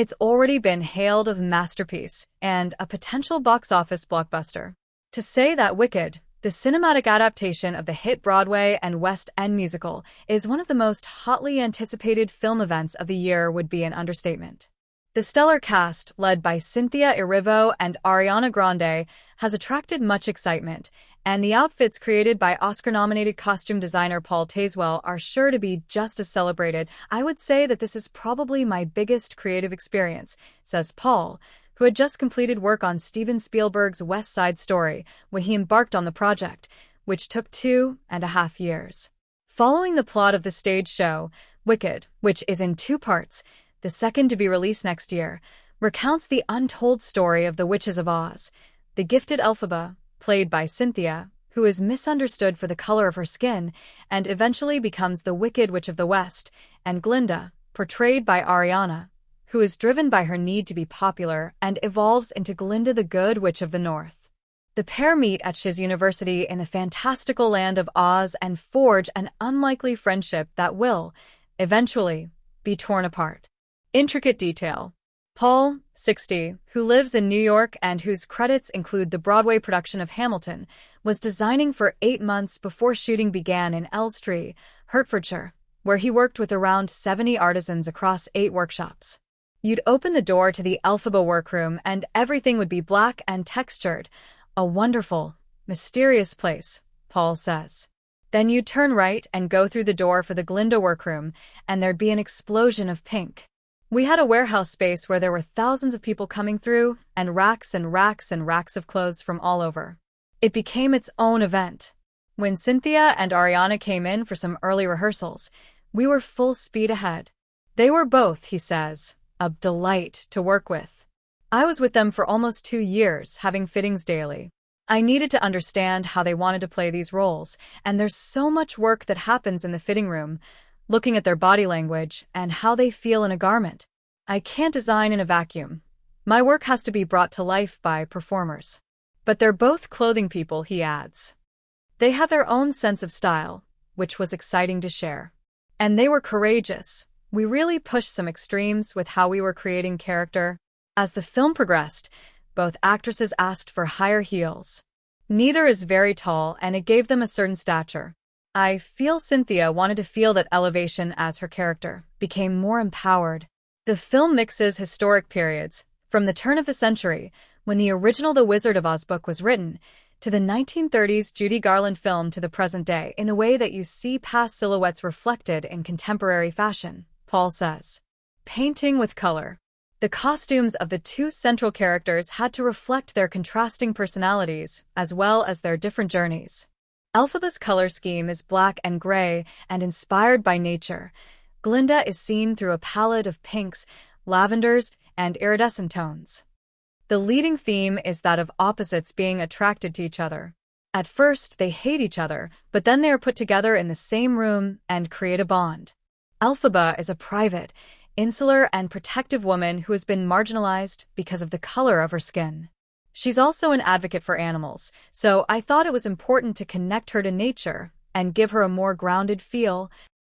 It's already been hailed as a masterpiece and a potential box office blockbuster. To say that Wicked, the cinematic adaptation of the hit Broadway and West End musical, is one of the most hotly anticipated film events of the year would be an understatement. The stellar cast, led by Cynthia Erivo and Ariana Grande, has attracted much excitement, and the outfits created by Oscar-nominated costume designer Paul Tazewell are sure to be just as celebrated. I would say that this is probably my biggest creative experience, says Paul, who had just completed work on Steven Spielberg's West Side Story when he embarked on the project, which took 2.5 years. Following the plot of the stage show, Wicked, which is in 2 parts, the second to be released next year, recounts the untold story of the Witches of Oz. The gifted Elphaba, played by Cynthia, who is misunderstood for the color of her skin and eventually becomes the Wicked Witch of the West, and Glinda, portrayed by Ariana, who is driven by her need to be popular and evolves into Glinda the Good Witch of the North. The pair meet at Shiz University in the fantastical land of Oz and forge an unlikely friendship that will, eventually, be torn apart. Intricate detail. Paul, 60, who lives in New York and whose credits include the Broadway production of Hamilton, was designing for 8 months before shooting began in Elstree, Hertfordshire, where he worked with around 70 artisans across 8 workshops. You'd open the door to the Elphaba workroom and everything would be black and textured. A wonderful, mysterious place, Paul says. Then you'd turn right and go through the door for the Glinda workroom, and there'd be an explosion of pink. We had a warehouse space where there were thousands of people coming through, and racks and racks and racks of clothes from all over. It became its own event. When Cynthia and Ariana came in for some early rehearsals, we were full speed ahead. They were both, he says, a delight to work with. I was with them for almost 2 years, having fittings daily. I needed to understand how they wanted to play these roles, and there's so much work that happens in the fitting room, looking at their body language and how they feel in a garment. I can't design in a vacuum. My work has to be brought to life by performers. But they're both clothing people, he adds. They have their own sense of style, which was exciting to share. And they were courageous. We really pushed some extremes with how we were creating character. As the film progressed, both actresses asked for higher heels. Neither is very tall, and it gave them a certain stature. I feel Cynthia wanted to feel that elevation as her character became more empowered. The film mixes historic periods, from the turn of the century, when the original The Wizard of Oz book was written, to the 1930s Judy Garland film to the present day in the way that you see past silhouettes reflected in contemporary fashion, Paul says. Painting with color. The costumes of the 2 central characters had to reflect their contrasting personalities, as well as their different journeys. Elphaba's color scheme is black and gray and inspired by nature. Glinda is seen through a palette of pinks, lavenders, and iridescent tones. The leading theme is that of opposites being attracted to each other. At first, they hate each other, but then they are put together in the same room and create a bond. Elphaba is a private, insular, and protective woman who has been marginalized because of the color of her skin. She's also an advocate for animals, so I thought it was important to connect her to nature and give her a more grounded feel